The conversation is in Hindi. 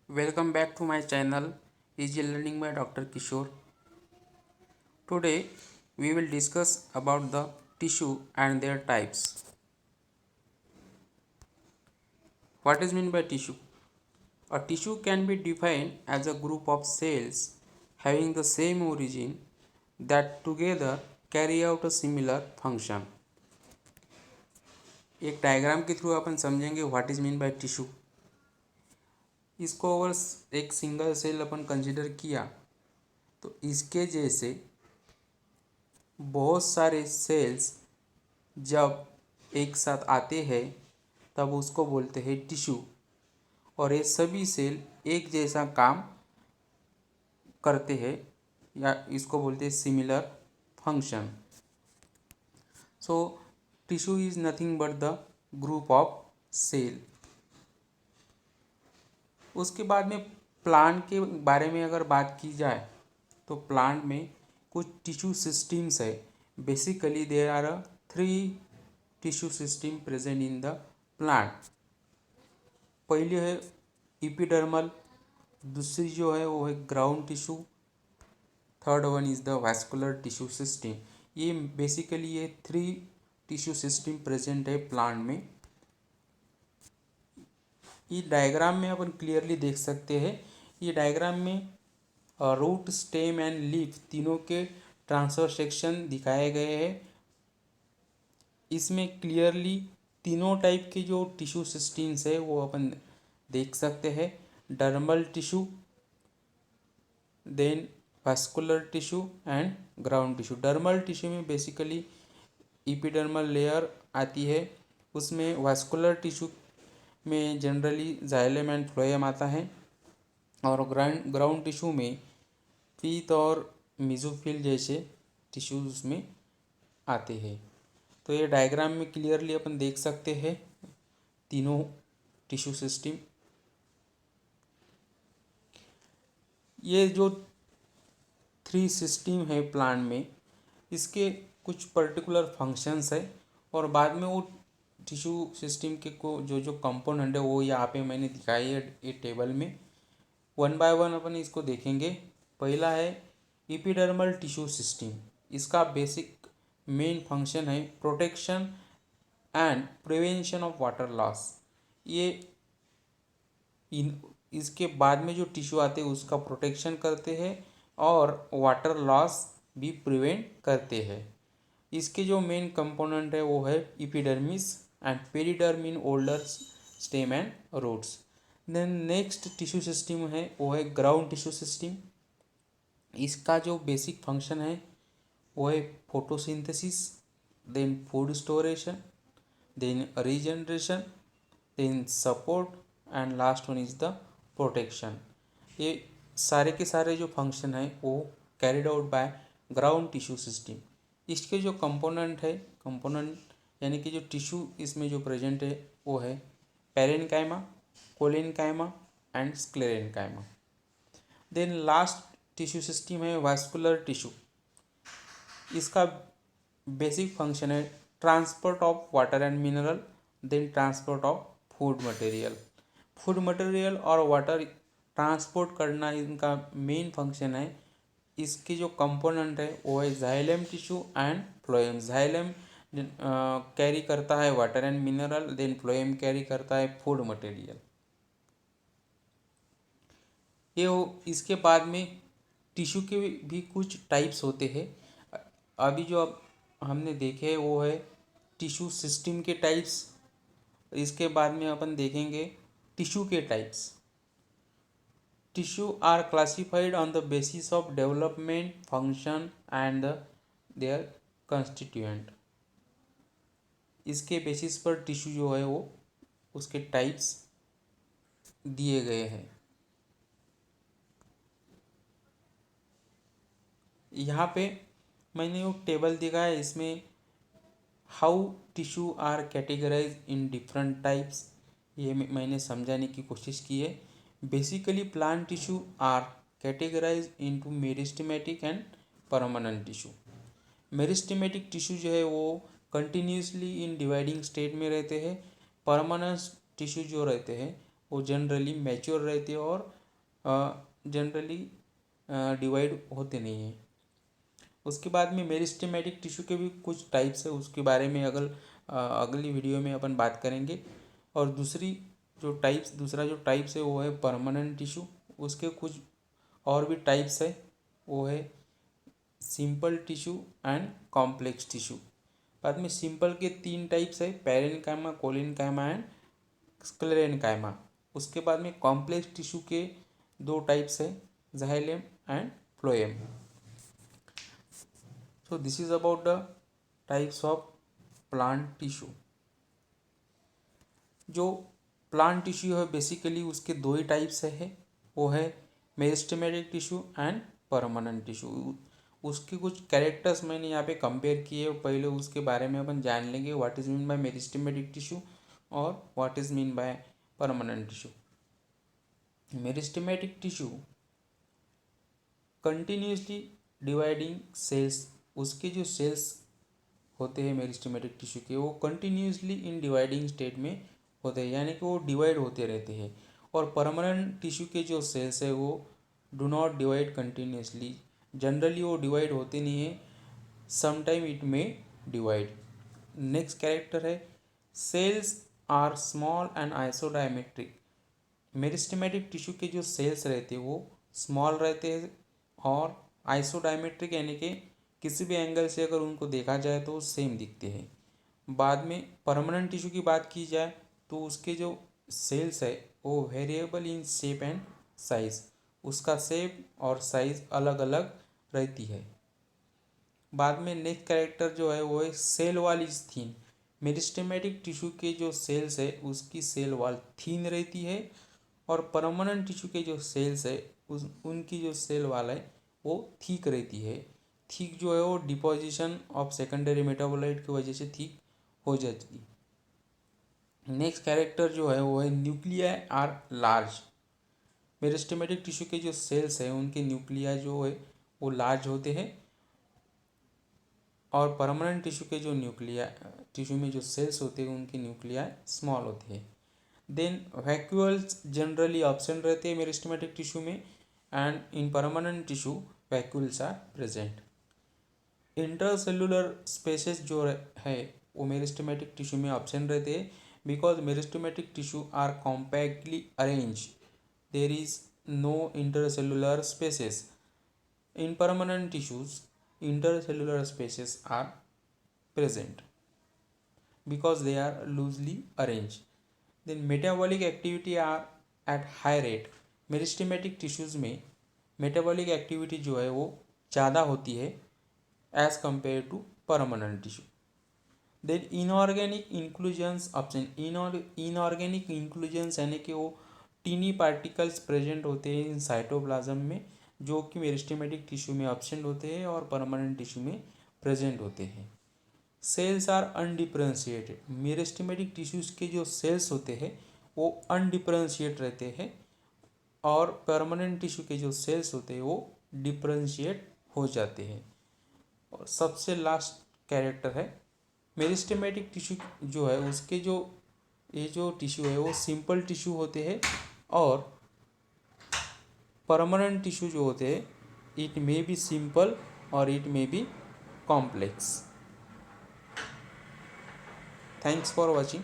Welcome back to my channel Easy Learning by Dr. Kishore. Today we will discuss about the tissue and their types. What is meant by tissue? A tissue can be defined as a group of cells having the same origin that together carry out a similar function. एक डायग्राम के थ्रू अपन समझेंगे what is mean by tissue. इसको अगर एक सिंगल सेल अपन कंसिडर किया तो इसके जैसे बहुत सारे सेल्स जब एक साथ आते हैं तब उसको बोलते हैं टिश्यू. और ये सभी सेल एक जैसा काम करते हैं या इसको बोलते हैं similar function. So tissue is nothing but the group of cell. उसके बाद में प्लांट के बारे में अगर बात की जाए तो प्लांट में कुछ टिश्यू सिस्टम्स है. Basically there are 3 tissue system present in the plant. पहली है इपिडर्मल, दूसरी जो है वो है ground tissue, third one is the vascular tissue system. ये बेसिकली ये 3 टिश्यू सिस्टम प्रेजेंट है प्लांट में. ये डायग्राम में अपन क्लियरली देख सकते हैं. ये डायग्राम में रूट, स्टेम एंड लीफ तीनों के ट्रांसफर सेक्शन दिखाए गए हैं. इसमें क्लियरली तीनों टाइप के जो टिश्यू सिस्टम्स है वो अपन देख सकते हैं. Dermal tissue, then vascular tissue and ground tissue. Dermal tissue में बेसिकली इपिडर्मल लेयर आती है. उसमें वैस्कुलर टिश्यू में जनरली जाइलम एंड फ्लोएम आता है. और ग्राउंड टिश्यू में पीत और मेसोफिल जैसे टिश्यूज उसमें आते हैं. तो ये डायग्राम में क्लियरली अपन देख सकते हैं तीनों टिश्यू सिस्टम. ये जो 3 सिस्टम है प्लांट में, इसके कुछ पर्टिकुलर फंक्शंस है और बाद में वो टिश्यू सिस्टम के को जो जो कंपोनेंट है वो यहाँ पे मैंने दिखाई है ये टेबल में. वन बाय वन अपन इसको देखेंगे. पहला है इपिडर्मल टिश्यू सिस्टम. इसका बेसिक मेन फंक्शन है protection and prevention of water loss. ये इसके बाद में जो टिश्यू आते हैं उसका प्रोटेक्शन करते हैं और वाटर लॉस भी प्रिवेंट करते हैं. इसके जो मेन कंपोनेंट है वो है epidermis and periderm in older stem and roots. Then next tissue system है वो है ग्राउंड टिश्यू सिस्टम. इसका जो बेसिक फंक्शन है वो है photosynthesis, then food storation, then regeneration, then support and last one is the protection. ये सारे के सारे जो फंक्शन है वो carried out by ground tissue system. इसके जो कंपोनेंट यानी कि जो टिश्यू इसमें जो प्रेजेंट है वो है parenchyma, collenchyma and sclerenchyma. Then last tissue system है वैस्कुलर टिश्यू. इसका बेसिक फंक्शन है transport of water and mineral, then transport of food material और वाटर ट्रांसपोर्ट करना इनका मेन फंक्शन है. इसकी जो कंपोनेंट है वो है xylem tissue and phloem. Xylem carry करता है water and mineral, then phloem carry करता है फूड मटेरियल. इसके बाद में टिश्यू के भी कुछ टाइप्स होते हैं. अभी जो अब हमने देखे वो है टिश्यू सिस्टम के टाइप्स. इसके बाद में अपन देखेंगे टिश्यू के types. Tissue are classified on the basis of development, function and their constituent. इसके बेसिस पर टिश्यू जो है वो उसके टाइप्स दिए गए हैं. यहाँ पे मैंने वो टेबल दिखा है. इसमें how tissue are categorize in different types ये मैंने समझाने की कोशिश की है. Basically plant tissue are categorize into meristematic and permanent tissue. Meristematic tissue जो है वो कंटिन्यूसली इन डिवाइडिंग स्टेट में रहते हैं. परमानेंट टिश्यू जो रहते हैं वो जनरली मैच्योर रहते हैं और जनरली डिवाइड होते नहीं हैं। उसके बाद में मेरिस्टेमेटिक टिश्यू के भी कुछ टाइप्स है, उसके बारे में अगली वीडियो में अपन बात करेंगे। और दूसरा जो टाइप्स है वो है परमानेंट टिश्यू। उसके कुछ और भी टाइप्स है, वो है simple tissue and complex tissue. बाद में सिंपल के 3 टाइप्स है, पैरेन्काइमा, कोलिनकाइमा एंड स्क्लेरेन्काइमा। उसके बाद में कॉम्प्लेक्स टिश्यू के 2 टाइप्स है, xylem and phloem. So this is about the types of plant tissue। जो प्लांट टिश्यू है बेसिकली उसके 2 ही टाइप्स है, वो है meristematic tissue and permanent tissue. उसके कुछ कैरेक्टर्स मैंने यहाँ पे कंपेयर किए, पहले उसके बारे में अपन जान लेंगे, what is mean by meristematic tissue और what is mean by permanent tissue. Meristematic tissue continuously dividing cells, उसके जो सेल्स होते हैं मेरिस्टेमेटिक टिश्यू के, वो कंटिन्यूसली इन डिवाइडिंग स्टेट में होते हैं, यानी कि वो डिवाइड होते रहते हैं। और परमानेंट टिश्यू के जो सेल्स है वो do not divide continuously, generally वो डिवाइड होते नहीं है, sometime it may divide. Next character है cells are small and isodiametric. Meristematic tissue के जो सेल्स रहते हैं वो स्मॉल रहते हैं और आइसोडायमेट्रिक, यानी कि किसी भी एंगल से अगर उनको देखा जाए तो सेम दिखते हैं। बाद में परमानेंट टिश्यू की बात की जाए तो उसके जो सेल्स है वो variable in shape and size, उसका शेप और साइज अलग अलग रहती है। बाद में नेक्स्ट कैरेक्टर जो है वो है cell wall is thin. Meristematic tissue के जो सेल्स है उसकी सेल वॉल थीन रहती है और परमानेंट टिश्यू के जो सेल्स है उनकी जो सेल वॉल है वो थिक रहती है। थिक जो है वो डिपोजिशन ऑफ सेकेंडरी मेटाबोलाइट की वजह से थिक हो जाती है। नेक्स्ट कैरेक्टर जो है वो है nuclei are large. Meristematic tissue के जो सेल्स हैं उनके न्यूक्लिया जो है वो लार्ज होते हैं और परमानेंट टिश्यू के जो टिश्यू में जो सेल्स होते हैं उनके न्यूक्लिया स्मॉल होते हैं। देन वैक्यूल्स जनरली एब्सेंट रहते हैं मेरिस्टेमेटिक टिश्यू में and in permanent tissue vacuoles are present. Intercellular spaces जो है वो मेरिस्टेमेटिक टिश्यू में एब्सेंट रहते हैं because meristematic tissue are compactly arrange, there is no intercellular spaces. In permanent tissues intercellular spaces are present because they are loosely arranged. Then metabolic activity are at high rate। Meristematic tissues में मेटाबॉलिक एक्टिविटी जो है वो ज़्यादा होती है as compare to permanent tissue. Then inorganic inclusions absent, inorganic inclusions यानी कि वो टीनी पार्टिकल्स प्रेजेंट होते हैं इन साइटोप्लाज्म में जो कि मेरिस्टेमेटिक टिश्यू में एब्सेंट होते हैं और परमानेंट टिश्यू में प्रेजेंट होते हैं। Cells are undifferentiated. Meristematic tissues के जो सेल्स होते हैं वो अनडिफरेंशिएट रहते हैं और परमानेंट टिश्यू के जो सेल्स होते हैं वो डिफरेंशिएट हो जाते हैं। और सबसे लास्ट कैरेक्टर है मेरिस्टेमेटिक टिश्यू जो है उसके ये जो टिश्यू है वो सिंपल टिश्यू होते हैं और परमानेंट टिश्यू जो होते हैं इट मे बी सिंपल और it may be complex. Thanks for watching.